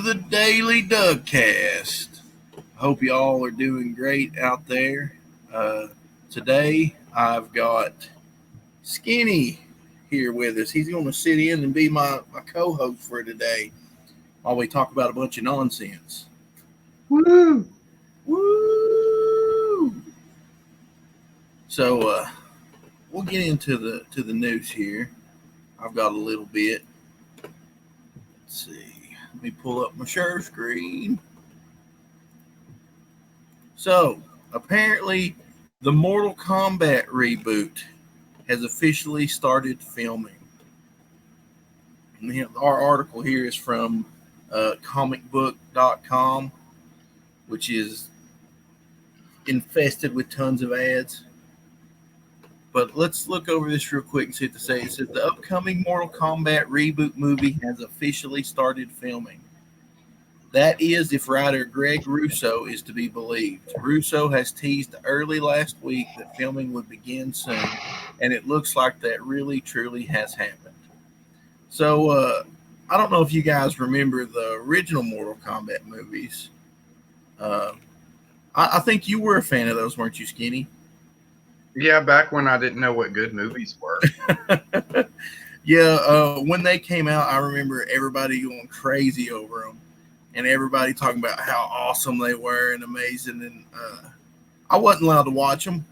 the Daily Dugcast. I hope you all are doing great out there. Today I've got Skinny here with us. He's going to sit in and be my co-host for today while we talk about a bunch of nonsense. Woo! Woo! So we'll get into the news here. I've got a little bit. Let's see. Let me pull up my share screen. So, apparently, the Mortal Kombat reboot has officially started filming. And our article here is from comicbook.com, which is infested with tons of ads. But let's look over this real quick and see what to say. It says the upcoming Mortal Kombat reboot movie has officially started filming. That is, if writer Greg Russo is to be believed. Russo has teased early last week that filming would begin soon, and it looks like that really, truly has happened. So, I don't know if you guys remember the original Mortal Kombat movies. I think you were a fan of those, weren't you, Skinny? Yeah, back when I didn't know what good movies were. Yeah, when they came out, I remember everybody going crazy over them. And everybody talking about how awesome they were and amazing. And I wasn't allowed to watch them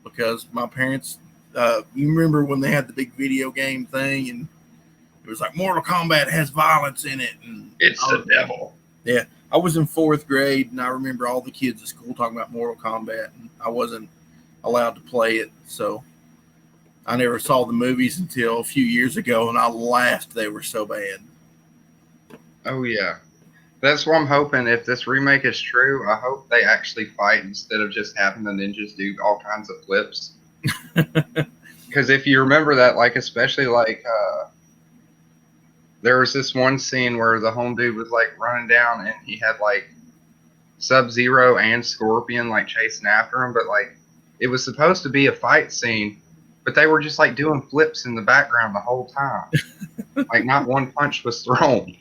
because my parents, you remember when they had the big video game thing and it was like Mortal Kombat has violence in it. And It's the devil. Yeah, I was in 4th grade and I remember all the kids at school talking about Mortal Kombat and I wasn't allowed to play it. So I never saw the movies until a few years ago and I laughed. They were so bad. Oh, yeah. That's what I'm hoping. If this remake is true, I hope they actually fight instead of just having the ninjas do all kinds of flips. Because if you remember that, like, especially like there was this one scene where the home dude was like running down and he had like Sub-Zero and Scorpion like chasing after him, but like it was supposed to be a fight scene, but they were just like doing flips in the background the whole time. Like not one punch was thrown.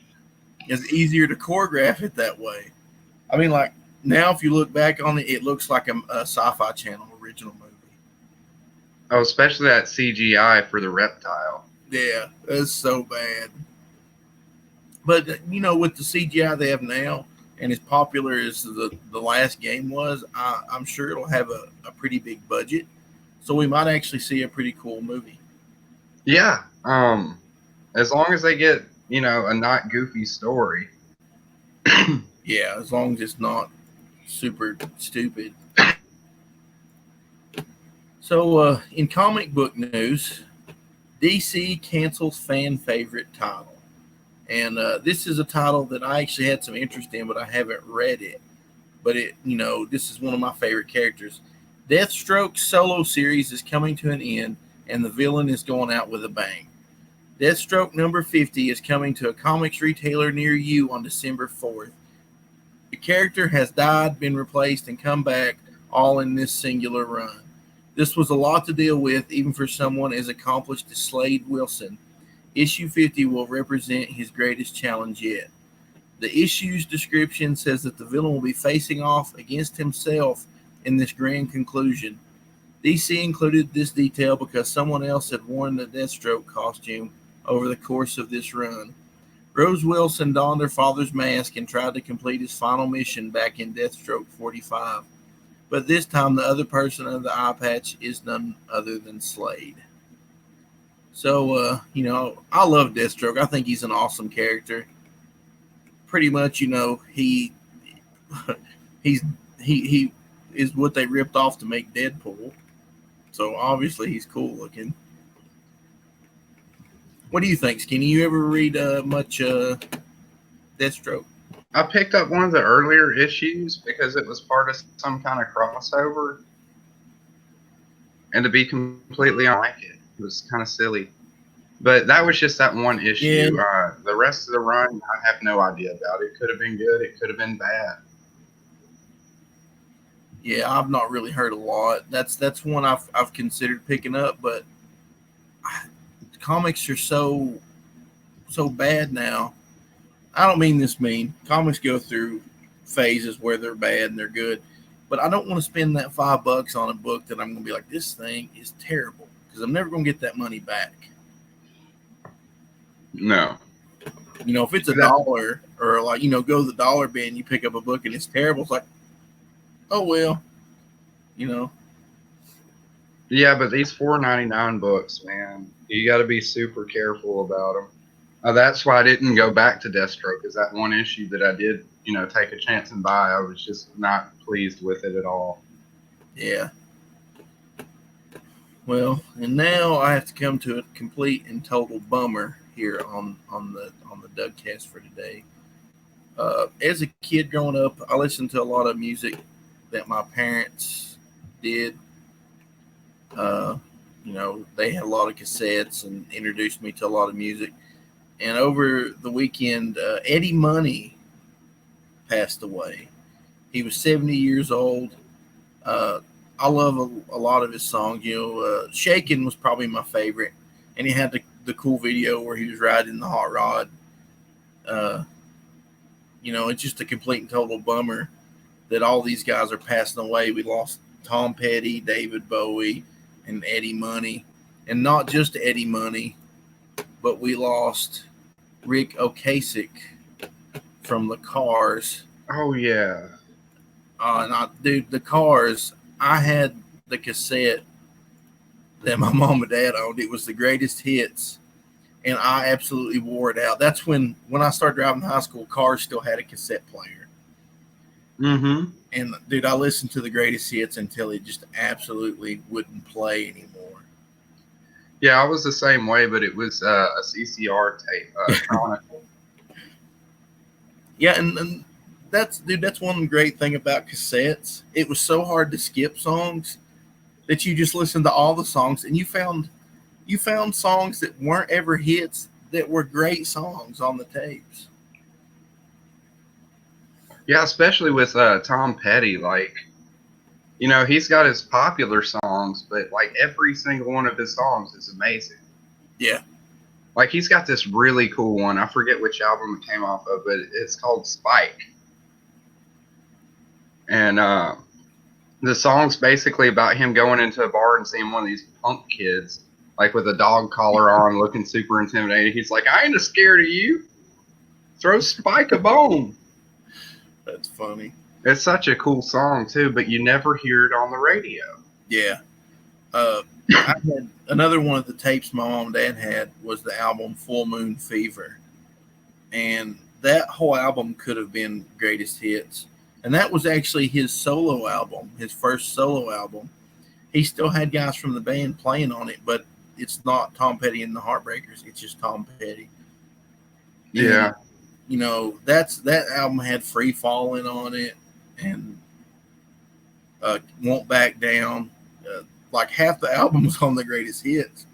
It's easier to choreograph it that way. I mean, like now, if you look back on it, it looks like a Sci-Fi Channel original movie. Oh, especially that CGI for the reptile. Yeah, it's so bad. But you know, with the CGI they have now, and as popular as the last game was, I'm sure it'll have a pretty big budget. So we might actually see a pretty cool movie. Yeah. As long as they get, you know, a not goofy story. Yeah, as long as it's not super stupid. So, in comic book news, DC cancels fan favorite title. And this is a title that I actually had some interest in, but I haven't read it. But this is one of my favorite characters. Deathstroke's solo series is coming to an end, and the villain is going out with a bang. Deathstroke number 50 is coming to a comics retailer near you on December 4th. The character has died, been replaced, and come back, all in this singular run. This was a lot to deal with, even for someone as accomplished as Slade Wilson. Issue 50 will represent his greatest challenge yet. The issue's description says that the villain will be facing off against himself in this grand conclusion. DC included this detail because someone else had worn the Deathstroke costume over the course of this run. Rose Wilson donned her father's mask and tried to complete his final mission back in Deathstroke 45. But this time the other person under the eye patch is none other than Slade. So, I love Deathstroke. I think he's an awesome character. Pretty much, he is what they ripped off to make Deadpool. So obviously he's cool looking. What do you think, Skinny? You ever read much Deathstroke? I picked up one of the earlier issues because it was part of some kind of crossover. And to be completely honest, it was kind of silly. But that was just that one issue. Yeah. The rest of the run, I have no idea about. It could have been good. It could have been bad. Yeah, I've not really heard a lot. That's one I've considered picking up, but comics are so bad now. I don't mean this mean. Comics go through phases where they're bad and they're good, but I don't want to spend that $5 on a book that I'm going to be like, this thing is terrible because I'm never going to get that money back. No. If it's $1 or like, go to the dollar bin, you pick up a book and it's terrible. It's like, oh, well, Yeah, but these $4.99 books, man, you got to be super careful about them. That's why I didn't go back to Deathstroke, because that one issue that I did, take a chance and buy, I was just not pleased with it at all. Yeah. Well, and now I have to come to a complete and total bummer here on the dugcast for today. As a kid growing up, I listened to a lot of music that my parents did. They had a lot of cassettes and introduced me to a lot of music. And over the weekend, Eddie Money passed away. He was 70 years old. I love a lot of his songs. Shakin' was probably my favorite. And he had the cool video where he was riding the hot rod. It's just a complete and total bummer that all these guys are passing away. We lost Tom Petty, David Bowie, and Eddie Money. And not just Eddie Money, but we lost Rick Ocasek from the Cars. Oh, yeah. Dude, the Cars, I had the cassette that my mom and dad owned. It was the greatest hits, and I absolutely wore it out. That's when I started driving to high school, Cars still had a cassette player. Mm-hmm. And, dude, I listened to the greatest hits until it just absolutely wouldn't play anymore. Yeah, I was the same way, but it was a CCR tape, Chronicle. Yeah, and that's one great thing about cassettes. It was so hard to skip songs that you just listened to all the songs, and you found songs that weren't ever hits that were great songs on the tapes. Yeah, especially with Tom Petty. Like, he's got his popular songs, but like every single one of his songs is amazing. Yeah. Like, he's got this really cool one. I forget which album it came off of, but it's called Spike. And the song's basically about him going into a bar and seeing one of these punk kids, like with a dog collar on, looking super intimidating. He's like, I ain't scared of you. Throw Spike a bone. That's funny. It's such a cool song, too, but you never hear it on the radio. Yeah. I had another one of the tapes my mom and dad had was the album Full Moon Fever. And that whole album could have been greatest hits. And that was actually his solo album, his first solo album. He still had guys from the band playing on it, but it's not Tom Petty and the Heartbreakers. It's just Tom Petty. Yeah. And, that album had Free Fallin' on it and Won't Back Down. Like half the album was on the greatest hits.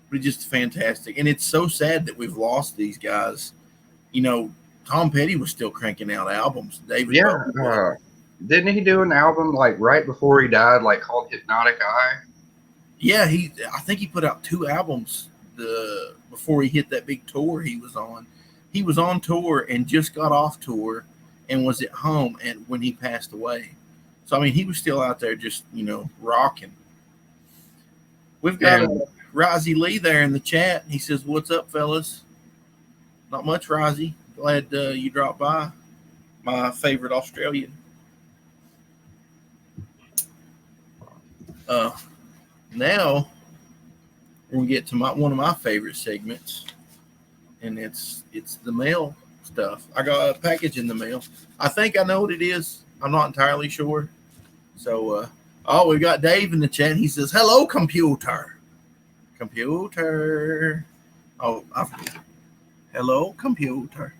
But it's just fantastic. And it's so sad that we've lost these guys. Tom Petty was still cranking out albums. David Bowie. Didn't he do an album like right before he died, like called Hypnotic Eye? Yeah, I think he put out 2 albums before he hit that big tour he was on. He was on tour and just got off tour and was at home and when he passed away. So I mean, he was still out there just rocking. We've got Rozzy Lee there in the chat. He says, "What's up, fellas?" Not much, Rozzy. Glad you dropped by. My favorite Australian. Now we're gonna get to one of my favorite segments, and it's the mail stuff. I got a package in the mail. I think I know what it is. I'm not entirely sure. So, we've got Dave in the chat. He says, "Hello, computer." Computer. Hello, computer.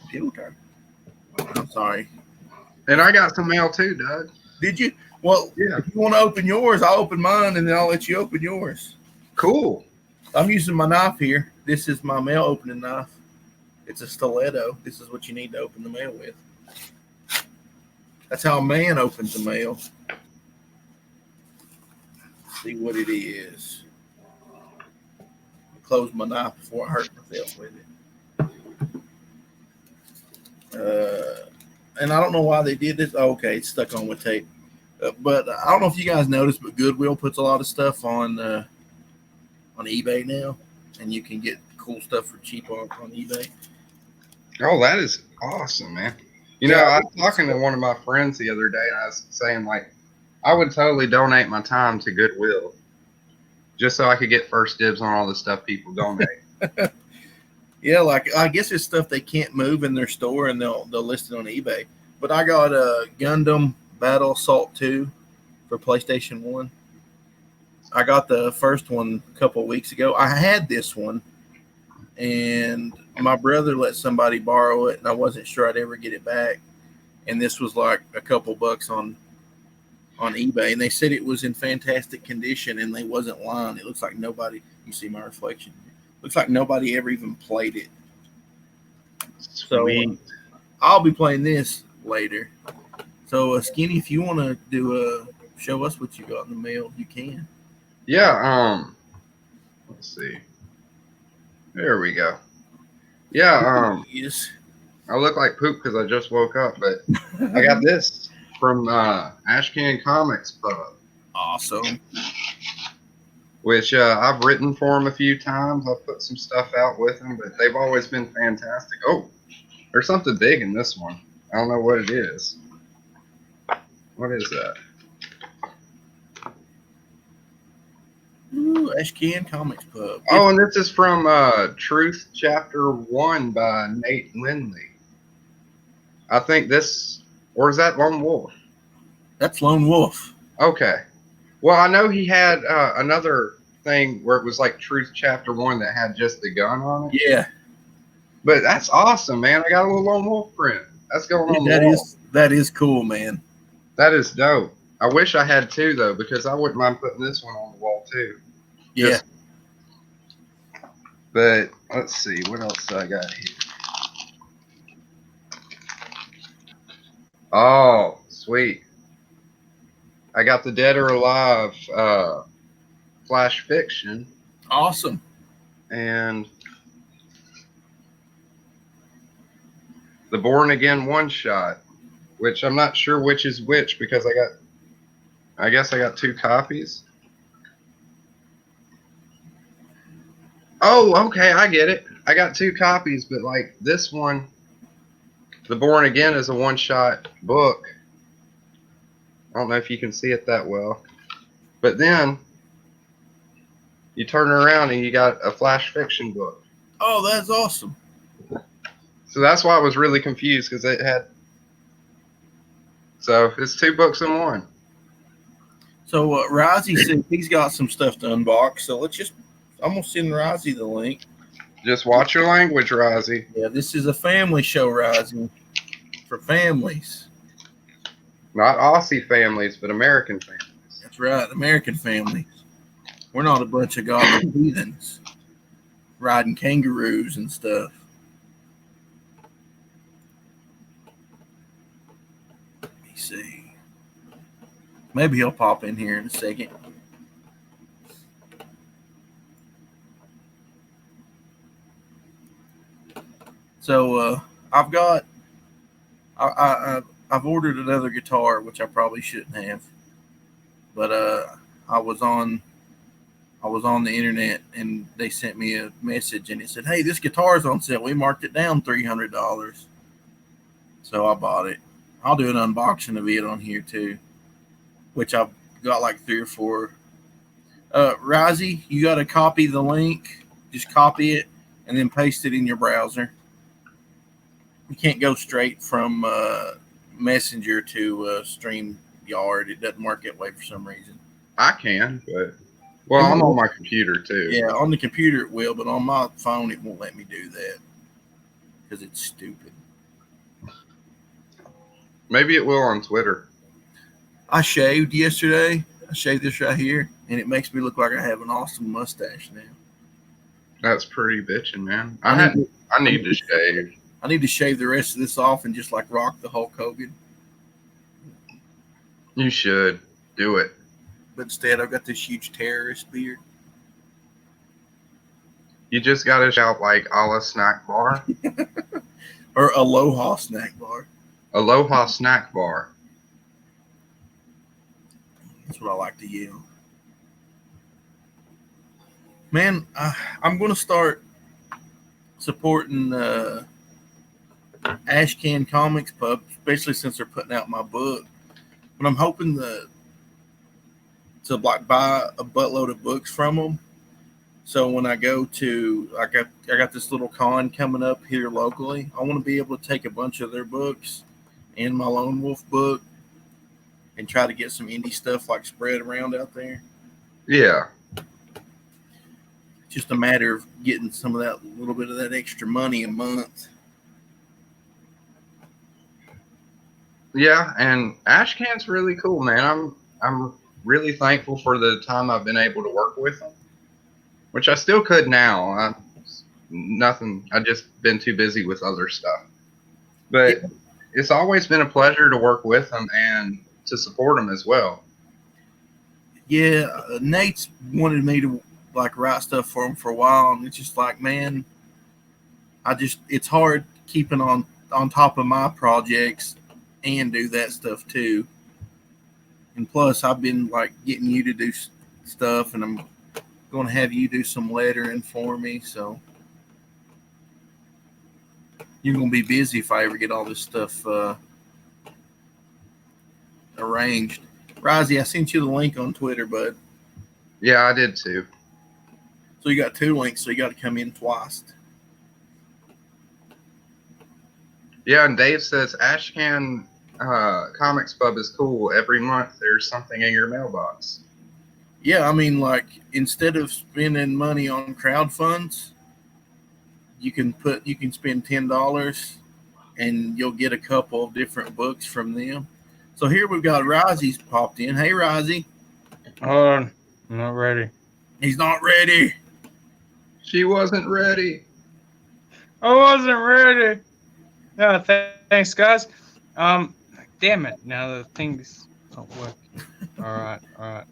Computer. I'm sorry. And I got some mail too, Doug. Did you? Well, yeah. If you want to open yours, I'll open mine, and then I'll let you open yours. Cool. I'm using my knife here. This is my mail opening knife. It's a stiletto. This is what you need to open the mail with. That's how a man opens the mail. See what it is. Close my knife before I hurt myself with it. And I don't know why they did this. Oh, okay, it's stuck on with tape. But I don't know if you guys noticed, but Goodwill puts a lot of stuff on eBay now, and you can get cool stuff for cheap on eBay. Oh, that is awesome, man. Yeah, I was talking to one of my friends the other day, and I was saying, like, I would totally donate my time to Goodwill just so I could get first dibs on all the stuff people donate. yeah, like I guess it's stuff they can't move in their store, and they'll list it on eBay. But I got a Gundam Battle Assault 2 for PlayStation 1. I got the first one a couple of weeks ago. I had this one, and my brother let somebody borrow it, and I wasn't sure I'd ever get it back. And this was like a couple bucks on eBay, and they said it was in fantastic condition, and they wasn't lying. It looks like nobody. You see my reflection. Looks like nobody ever even played it. Sweet. So I'll be playing this later. So Skinny, if you want to do show us what you got in the mail, you can. Yeah. Let's see. There we go. Yeah. Yes. I look like poop because I just woke up, but I got this from Ashcan Comics Pub. Awesome. Which I've written for them a few times. I've put some stuff out with them, but they've always been fantastic. Oh, there's something big in this one. I don't know what it is. What is that? Ooh, Ashcan Comics Pub. Oh, and this is from Truth Chapter 1 by Nate Lindley. I think this, or is that Lone Wolf? That's Lone Wolf. Okay. Well, I know he had another thing where it was like Truth Chapter 1 that had just the gun on it. Yeah. But that's awesome, man. I got a little Lone Wolf print. That's going on the wall. That is cool, man. That is dope. I wish I had two, though, because I wouldn't mind putting this one on the wall, too. Yeah. But let's see. What else do I got here? Oh, sweet. I got the Dead or Alive Flash Fiction. Awesome. And the Born Again one shot, which I'm not sure which is which because I guess I got two copies. Oh, okay, I get it. I got two copies, but like this one, the Born Again is a one shot book. I don't know if you can see it that well. But then you turn it around and you got a Flash Fiction book. Oh, that's awesome. So that's why I was really confused because it had. So it's two books in one. So Rozzy said he's got some stuff to unbox. So I'm going to send Rozzy the link. Just watch your language, Rozzy. Yeah, this is a family show, Rozzy, for families. Not Aussie families, but American families. That's right, American families. We're not a bunch of godly heathens riding kangaroos and stuff. Let me see. Maybe he'll pop in here in a second. So I've got I've ordered another guitar, which I probably shouldn't have, but I was on the internet and they sent me a message and it said, "Hey, this guitar's on sale. We marked it down $300." So I bought it. I'll do an unboxing of it on here too, which I've got like 3 or 4. Rozzy, you got to copy the link. Just copy it and then paste it in your browser. You can't go straight from Messenger to StreamYard. It doesn't work that way for some reason. I can, but well, I'm on my computer too. Yeah, on the computer it will, but on my phone it won't let me do that because it's stupid. Maybe it will on Twitter. I shaved yesterday. I shaved this right here, and it makes me look like I have an awesome mustache now. That's pretty bitchin', man. I need to shave. I need to shave the rest of this off and just like rock the Hulk Hogan. You should do it. But instead, I've got this huge terrorist beard. You just gotta shout like a la snack bar. Or Aloha Snack Bar. Aloha Snack Bar. That's what I like to yell. Man, I'm going to start supporting Ashcan Comics Pub, especially since they're putting out my book. But I'm hoping to like buy a buttload of books from them. So when I go to, I got this little con coming up here locally. I want to be able to take a bunch of their books and my Lone Wolf book and try to get some indie stuff like spread around out there. Yeah. Just a matter of getting some of that little bit of that extra money a month. Yeah, and Ashcan's really cool, man. I'm really thankful for the time I've been able to work with them, which I still could now. I've just been too busy with other stuff. But it's always been a pleasure to work with them and to support them as well. Yeah, Nate's wanted me to like write stuff for him for a while, and it's just like, man, it's hard keeping on top of my projects and do that stuff too. And plus, I've been like getting you to do stuff, and I'm going to have you do some lettering for me. So you're going to be busy if I ever get all this stuff arranged. Rozzy, I sent you the link on Twitter, bud. Yeah, I did too. So you got 2 links, so you got to come in twice. Yeah, and Dave says Ashcan Comics Pub is cool. Every month there's something in your mailbox. Yeah, I mean, like, instead of spending money on crowdfunds, you can spend $10 and you'll get a couple of different books from them. So here we've got Rozzy's popped in. Hey, Rozzy. Hold on. I'm not ready. He's not ready. She wasn't ready. I wasn't ready. No, thanks, guys. Damn it. Now the thing's not working. All right. All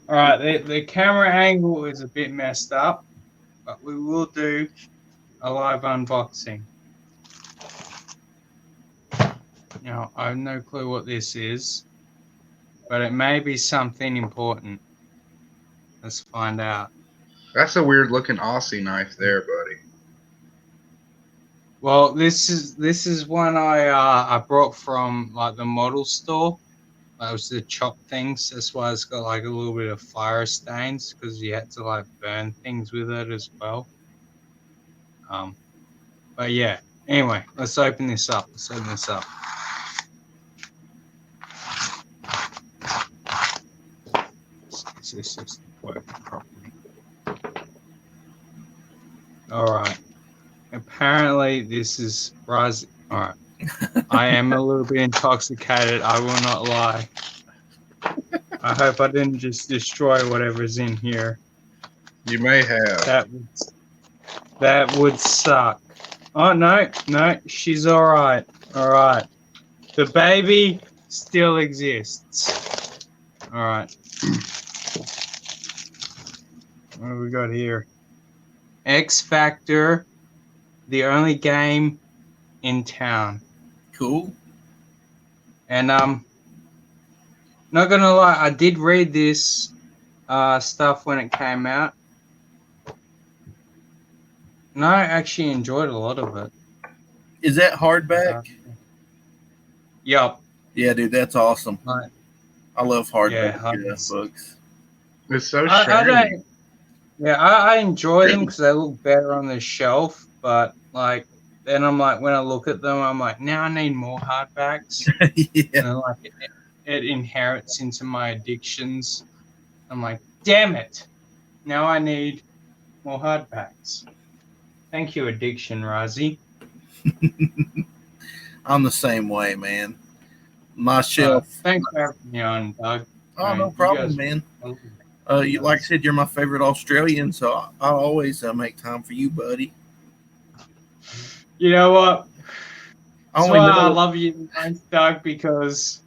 right. The camera angle is a bit messed up, but we will do a live unboxing. Now, I have no clue what this is, but it may be something important. Let's find out. That's a weird looking Aussie knife there, buddy. Well, this is one I brought from like the model store. That was the chop things. That's why it's got like a little bit of fire stains because you had to like burn things with it as well. But yeah. Anyway, let's open this up. This is working properly. All right. Apparently, this is Raz. All right. I am a little bit intoxicated. I will not lie. I hope I didn't just destroy whatever's in here. You may have. That would suck. Oh, no. She's all right. All right. The baby still exists. All right. What do we got here? X Factor, the only game in town. Cool. And not gonna lie, I did read this stuff when it came out. And I actually enjoyed a lot of it. Is that hardback? Yup. Yeah, dude, that's awesome. Right. I love hardback hardback. books. It's so shiny. I enjoy them because they look better on the shelf. But like, then I'm like, when I look at them, I'm like, now I need more hardbacks. Yeah. And then, like, it inherits into my addictions. I'm like, damn it! Now I need more hardbacks. Thank you, addiction, Rozzy. I'm the same way, man. My shelf. Thanks for having me on, Doug. Oh, no problem, man. Like I said, you're my favorite Australian, so I'll always make time for you, buddy. You know what? That's why I love you, Doug, because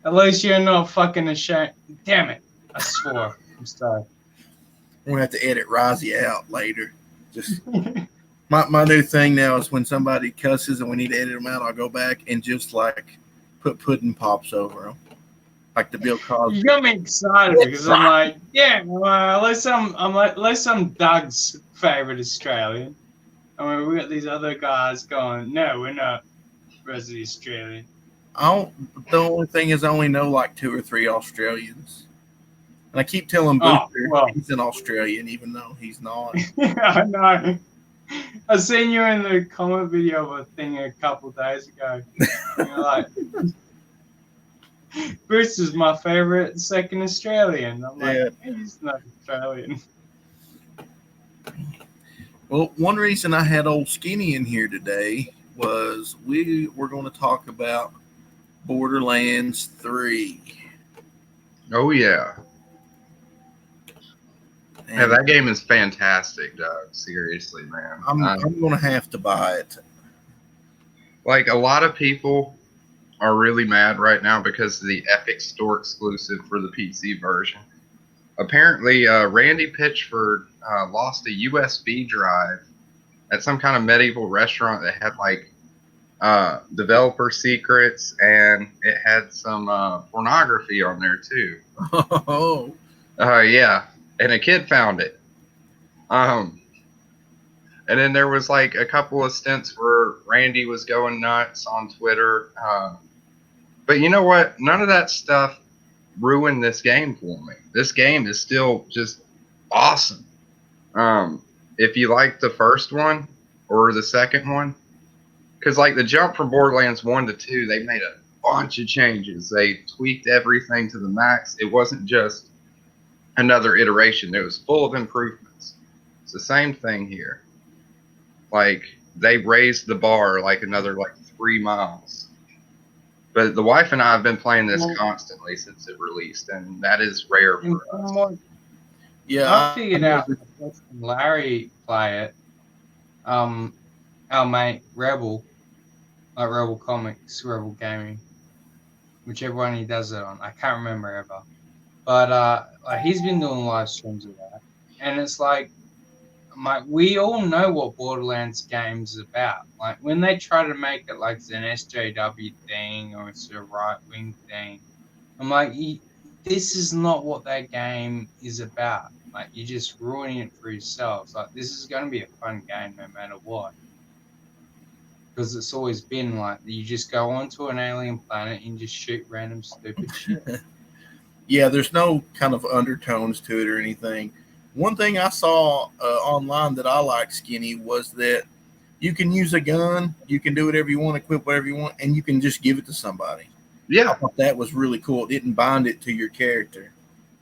at least you're not fucking ashamed. Damn it. I swore. I'm sorry. We're going to have to edit Rozzy out later. Just My new thing now is when somebody cusses and we need to edit them out, I'll go back and just like put pudding pops over them, like the Bill Cosby. You got me excited because I'm like, yeah, well, at least I'm Doug's favorite Australian. I mean, we got these other guys going, no, we're not resident Australian. The only thing is I only know like 2 or 3 Australians. And I keep telling Booster he's an Australian, even though he's not. I know. I seen you in the comment video of a thing a couple days ago. You're like, Bruce is my favorite second Australian. I'm like, he's not Australian. Well, one reason I had old Skinny in here today was we were going to talk about Borderlands 3. Oh, yeah. Yeah, that game is fantastic, Doug. Seriously, man. I'm going to have to buy it. Like, a lot of people are really mad right now because of the Epic Store exclusive for the PC version. Apparently, Randy Pitchford lost a USB drive at some kind of medieval restaurant that had, like, developer secrets, and it had some pornography on there, too. Oh. Yeah. And a kid found it. And then there was like a couple of stints where Randy was going nuts on Twitter. But you know what? None of that stuff ruined this game for me. This game is still just awesome. If you like the first one or the second one, because like the jump from Borderlands 1 to 2, they made a bunch of changes. They tweaked everything to the max. It wasn't just another iteration. It was full of improvements. It's the same thing here. Like, they raised the bar like another 3 miles. But the wife and I have been playing this constantly since it released, and that is rare for us. Yeah, I figured out Larry play it. Our mate Rebel, like Rebel Comics, Rebel Gaming, whichever one he does it on. I can't remember ever. But he's been doing live streams of that, and it's like we all know what Borderlands games is about. Like when they try to make it like it's an SJW thing or it's a right wing thing, I'm like, this is not what that game is about. Like you're just ruining it for yourselves. Like this is going to be a fun game no matter what, because it's always been like you just go onto an alien planet and just shoot random stupid shit. Yeah, there's no kind of undertones to it or anything. One thing I saw online that I liked, Skinny, was that you can use a gun, you can do whatever you want, equip whatever you want, and you can just give it to somebody. Yeah. I thought that was really cool. It didn't bind it to your character.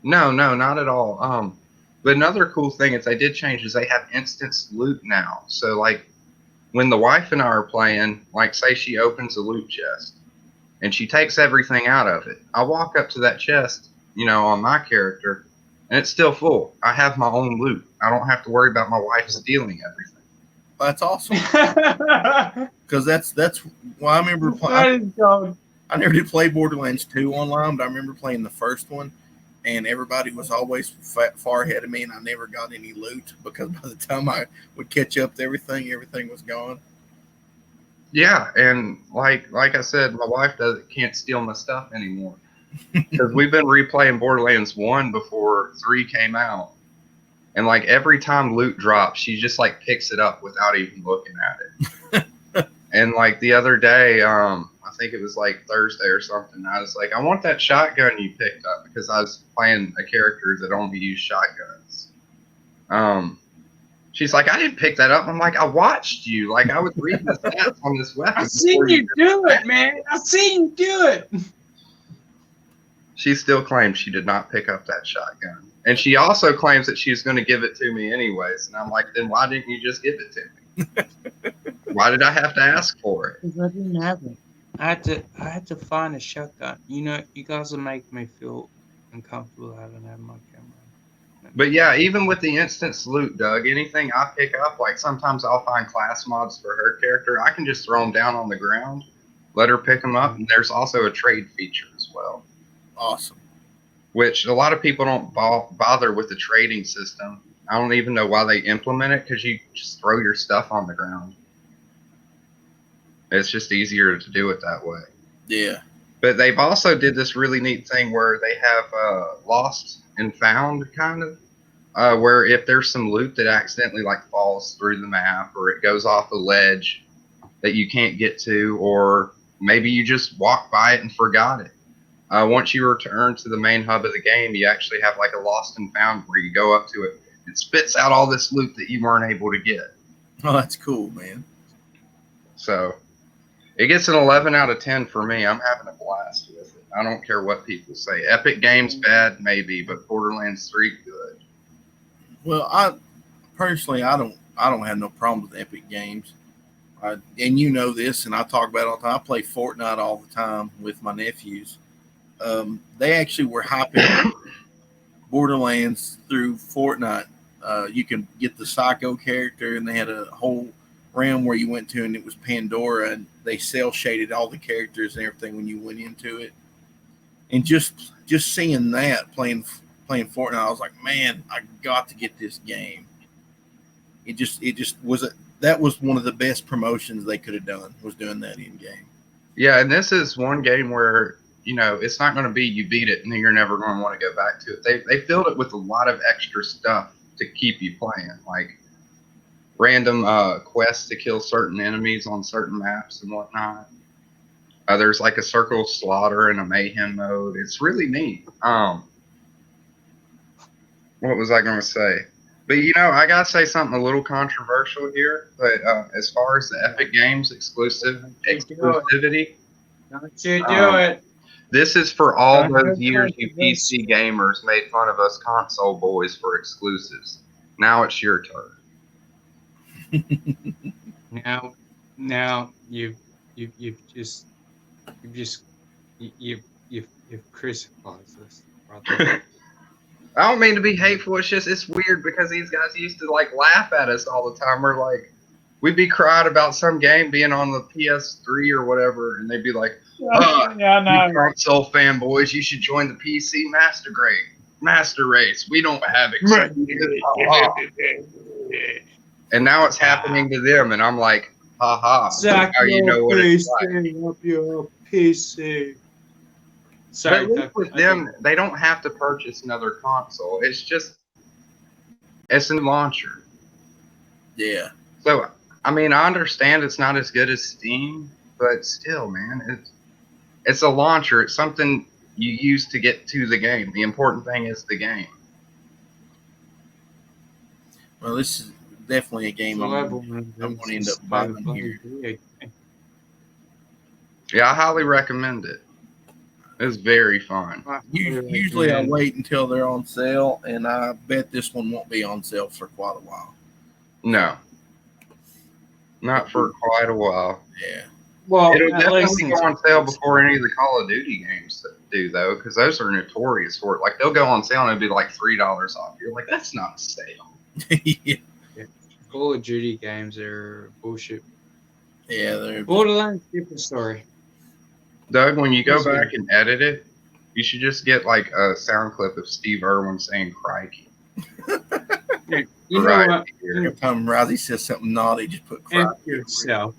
No, not at all. But another cool thing is they did change is they have instance loot now. So, like, when the wife and I are playing, like, say she opens a loot chest, and she takes everything out of it. I walk up to that chest, on my character, and it's still full. I have my own loot. I don't have to worry about my wife stealing everything. That's awesome. Because that's well, I remember playing. I never did play Borderlands 2 online, but I remember playing the first one, and everybody was always far ahead of me, and I never got any loot because by the time I would catch up to everything was gone. Yeah, and like I said, my wife can't steal my stuff anymore because we've been replaying Borderlands 1 before 3 came out, and like every time loot drops, she just like picks it up without even looking at it. And like the other day, I think it was like Thursday or something, I was like, I want that shotgun you picked up because I was playing a character that only used shotguns. She's like, I didn't pick that up. I'm like, I watched you. Like, I was reading the stats on this weapon. I seen you do it, man. I seen you do it. She still claims she did not pick up that shotgun. And she also claims that she's going to give it to me anyways. And I'm like, then why didn't you just give it to me? Why did I have to ask for it? Because I didn't have it. I had to find a shotgun. You guys will make me feel uncomfortable having that in my camera. But yeah, even with the instance loot, Doug, anything I pick up, like sometimes I'll find class mods for her character. I can just throw them down on the ground, let her pick them up, and there's also a trade feature as well. Awesome. Which a lot of people don't bother with the trading system. I don't even know why they implement it, because you just throw your stuff on the ground. It's just easier to do it that way. Yeah. But they've also did this really neat thing where they have lost and found, kind of, where if there's some loot that accidentally like falls through the map, or it goes off a ledge that you can't get to, or maybe you just walked by it and forgot it. Once you return to the main hub of the game, you actually have like a lost and found where you go up to it. It spits out all this loot that you weren't able to get. Oh, that's cool, man. So it gets an 11 out of 10 for me. I'm having a blast with it. I don't care what people say. Epic Games bad, maybe, but Borderlands 3 good. Well, I personally, I don't have no problem with Epic Games. And you know this, and I talk about it all the time. I play Fortnite all the time with my nephews. They actually were hyping Borderlands through Fortnite. You can get the Psycho character, and they had a whole realm where you went to, and it was Pandora, and they cel shaded all the characters and everything when you went into it. And just seeing that playing Fortnite, I was like, man, I got to get this game. It just was that was one of the best promotions they could have done, was doing that in game. Yeah, and this is one game where, you know, it's not going to be you beat it and then you're never going to want to go back to it. They filled it with a lot of extra stuff to keep you playing, like random quests to kill certain enemies on certain maps and whatnot. There's like a circle slaughter and a mayhem mode. It's really neat. What was I going to say? But, you know, I got to say something a little controversial here. But as far as the Epic Games exclusivity, Don't you do it. This is for all those years you PC gamers made fun of us console boys for exclusives. Now it's your turn. Now you've crucified us, brother. I don't mean to be hateful. It's weird because these guys used to like laugh at us all the time. We're like, we'd be crying about some game being on the PS3 or whatever, and they'd be like, "Oh, yeah, no. you console fanboys, you should join the PC Master Race. We don't have exclusives." And now it's happening to them, and I'm like, haha. Zach, now you know what it's like. up your PC. Sorry, but with them, they don't have to purchase another console. It's a new launcher. Yeah. So, I mean, I understand it's not as good as Steam, but still, man, it's a launcher. It's something you use to get to the game. The important thing is the game. Well, this is definitely a game I'm going to end up buying here. Yeah, I highly recommend it. It's very fun. Usually I wait until they're on sale, and I bet this one won't be on sale for quite a while. No. Not for quite a while. Yeah. Well, it'll definitely go on sale before any of the Call of Duty games do, though, because those are notorious for it. Like, they'll go on sale and it'll be like $3 off. You're like, that's not a sale. Yeah. Call of Duty games are bullshit. Yeah, they're Borderlands, different story. Doug, when you go back and edit it, you should just get like a sound clip of Steve Irwin saying "crikey." You know what? Every time Rosie says something naughty, just put "crikey" yourself.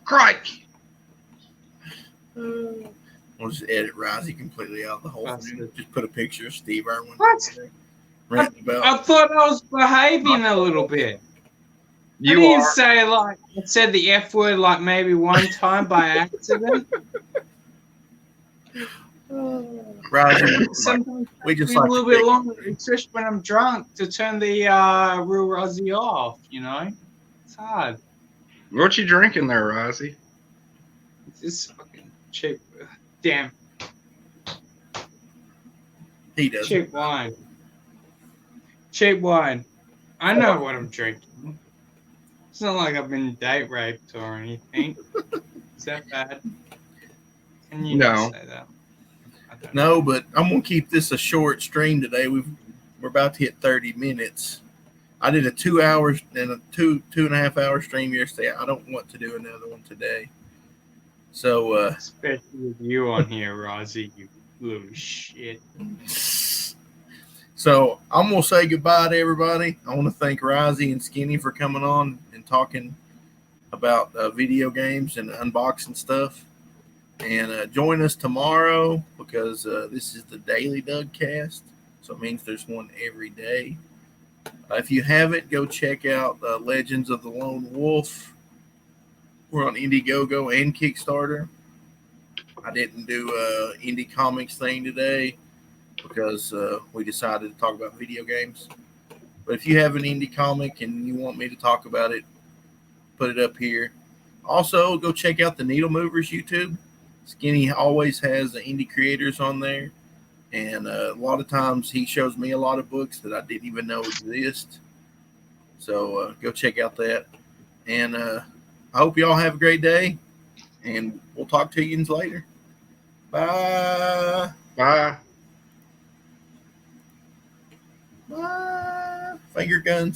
Crikey. We'll just edit Rosie completely out of the whole thing. Just put a picture of Steve Irwin. What? I thought I was behaving a little bit. I didn't say like I said the F word like maybe one time by accident. Sometimes we just like a little bit longer, especially when I'm drunk, to turn the real Rosie off. You know, it's hard. What you drinking there, Rosie? It's just fucking cheap. Damn. He does cheap wine. Cheap wine. I know what I'm drinking. It's not like I've been date raped or anything. Is that bad? Can you not say that? No, but I'm gonna keep this a short stream today. We're about to hit 30 minutes. I did a 2 hours and a 2.5 hour stream yesterday. I don't want to do another one today. So especially with you on here, Rosie, you little shit. So I'm gonna say goodbye to everybody. I want to thank Risey and Skinny for coming on and talking about video games and unboxing stuff. And join us tomorrow because this is the daily dugcast, so it means there's one every day. If you haven't, go check out Legends of the Lone Wolf. We're on Indiegogo and Kickstarter. I didn't do indie comics thing today because we decided to talk about video games. But if you have an indie comic and you want me to talk about it, put it up here. Also, go check out the Needle Movers YouTube. Skinny always has the indie creators on there. And a lot of times he shows me a lot of books that I didn't even know exist. So go check out that. And I hope you all have a great day. And we'll talk to you later. Bye. Bye. Bye. Finger guns.